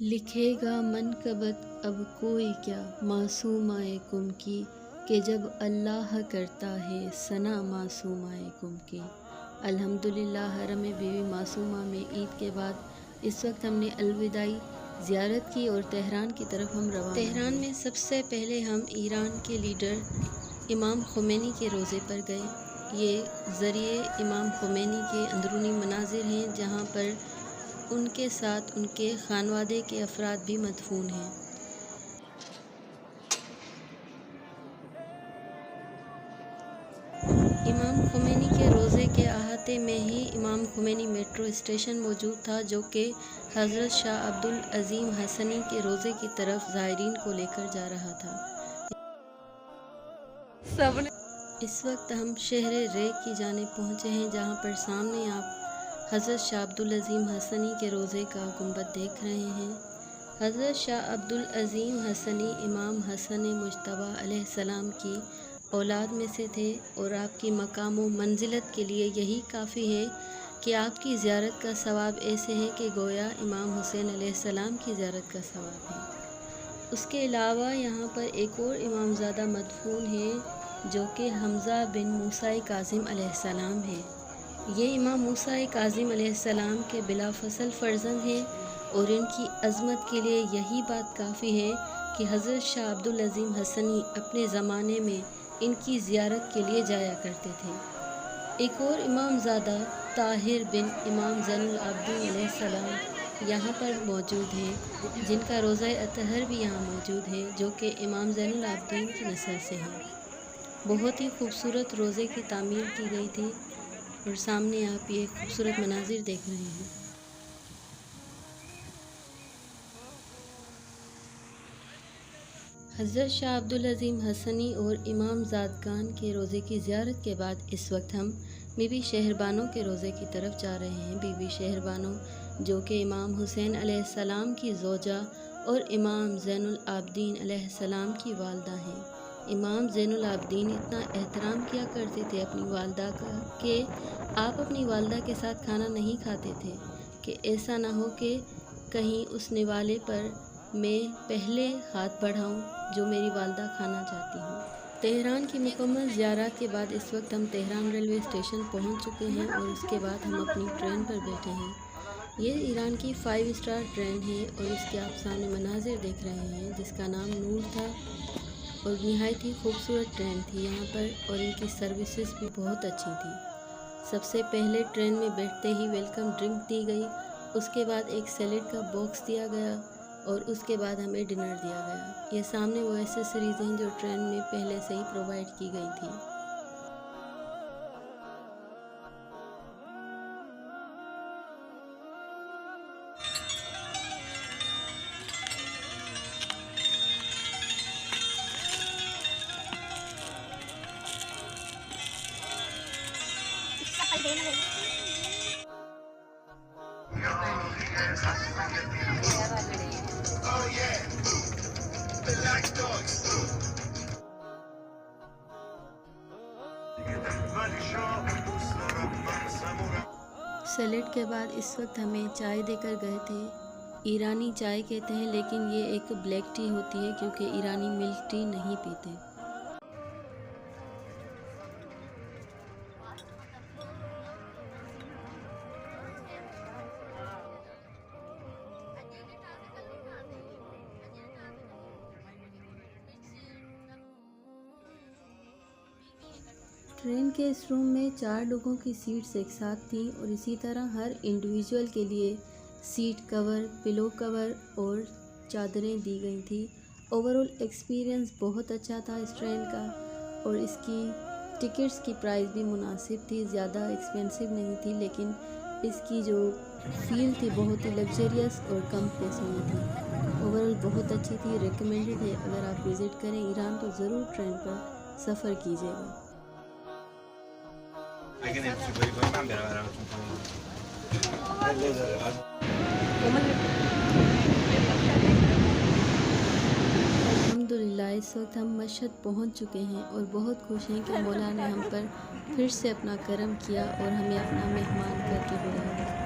लिखेगा मनकबत अब कोई क्या मासूमाए गुम की, कि जब अल्लाह करता है सना मासूमाए गुम की। अल्हम्दुलिल्लाह हरम बीवी मासूमा में ईद के बाद इस वक्त हमने अलविदाई ज़ियारत की और तेहरान की तरफ हम रवाना। तेहरान में सबसे पहले हम ईरान के लीडर इमाम ख़ुमैनी के रोज़े पर गए। ये ज़रिए इमाम ख़ुमैनी के अंदरूनी मनाजिर हैं, जहाँ पर उनके साथ उनके खानवादे के अफराद भी मदफून हैं। इमाम ख़ुमैनी के रोज़े के अहाते में ही इमाम ख़ुमैनी मेट्रो स्टेशन मौजूद था, जो कि हज़रत शाह अब्दुल अज़ीम हसनी के रोज़े की तरफ ज़ायरीन को लेकर जा रहा था। इस वक्त हम शहर रेक की जानिब पहुँचे हैं, जहाँ पर सामने आप हज़रत शाह अब्दुल अज़ीम हसनी के रोज़े का गुंबद देख रहे हैं। हज़रत शाह अब्दुल अज़ीम हसनी इमाम हसन मुज्तबा अलैहिस्सलाम की औलाद में से थे और आपकी मकाम व मंजिलत के लिए यही काफ़ी है कि आपकी ज़ियारत का सवाब ऐसे है कि गोया इमाम हुसैन अलैहिस्सलाम की ज़ियारत का सवाब है। उसके अलावा यहाँ पर एक और इमामज़ादा मदफून है, जो कि हमज़ा बिन मूसा काज़िम अलैहिस्सलाम है। ये इमाम मूसा काज़िम अलैहिस्सलाम के बिला फसल फ़र्जंद हैं और इनकी अज़मत के लिए यही बात काफ़ी है कि हज़रत शाह अब्दुल अज़ीम हसनी अपने ज़माने में इनकी ज़ियारत के लिए जाया करते थे। एक और इमामज़ादा ताहिर बिन इमाम ज़ैनुल आबिदीन अलैहिस्सलाम यहाँ पर मौजूद हैं, जिनका रोज़ा अतहर भी यहाँ मौजूद है, जो कि इमाम ज़ैनुल आबिदीन की नस्ल से हैं। बहुत ही खूबसूरत रोज़े की तामीर की गई थी और सामने आप ये खूबसूरत मनाजिर देख रहे हैं। हज़रत शाह अब्दुल अज़ीम हसनी और इमाम ज़ादगान के रोज़े की ज़ियारत के बाद इस वक्त हम बीबी शहरबानो के रोज़े की तरफ जा रहे हैं। बीबी शहरबानो जो कि इमाम हुसैन अलैहिस्सलाम की ज़ौजा और इमाम ज़ैनुल आबिदीन अलैहिस्सलाम की वालदा हैं। इमाम ज़ैनुल आबिदीन इतना एहतराम किया करते थे अपनी वालदा का कि आप अपनी वालदा के साथ खाना नहीं खाते थे कि ऐसा ना हो कि कहीं उस निवाले पर मैं पहले हाथ बढ़ाऊं जो मेरी वालदा खाना चाहती हूँ। तेहरान की मुकम्मल ज़ियारत के बाद इस वक्त हम तेहरान रेलवे स्टेशन पहुँच चुके हैं और उसके बाद हम अपनी ट्रेन पर बैठे हैं। ये ईरान की 5 स्टार ट्रेन है और इसके आप सामने मनाजिर देख रहे हैं, जिसका नाम नूर था और नहायत ही खूबसूरत ट्रेन थी यहाँ पर, और इनकी सर्विसेज भी बहुत अच्छी थी। सबसे पहले ट्रेन में बैठते ही वेलकम ड्रिंक दी गई, उसके बाद एक सैलेड का बॉक्स दिया गया और उसके बाद हमें डिनर दिया गया। ये सामने वो एसेसरीज़ हैं जो ट्रेन में पहले से ही प्रोवाइड की गई थी। सैलेड के बाद इस वक्त हमें चाय देकर गए थे। ईरानी चाय कहते हैं, लेकिन ये एक ब्लैक टी होती है क्योंकि ईरानी मिल्क टी नहीं पीते। ट्रेन के इस रूम में 4 लोगों की सीट्स एक साथ थी और इसी तरह हर इंडिविजुअल के लिए सीट कवर, पिलो कवर और चादरें दी गई थी। ओवरऑल एक्सपीरियंस बहुत अच्छा था इस ट्रेन का और इसकी टिकट्स की प्राइस भी मुनासिब थी, ज़्यादा एक्सपेंसिव नहीं थी, लेकिन इसकी जो फील थी बहुत ही लग्जरियस और कम पैसों में थी। ओवरऑल बहुत अच्छी थी, रिकमेंडेड है। अगर आप विज़िट करें ईरान तो ज़रूर ट्रेन पर सफ़र कीजिएगा। अल्हम्दुलिल्लाह इस वक्त हम मशहद पहुंच चुके हैं और बहुत खुश हैं कि मौला ने हम पर फिर से अपना करम किया और हमें अपना मेहमान करके बुलाया।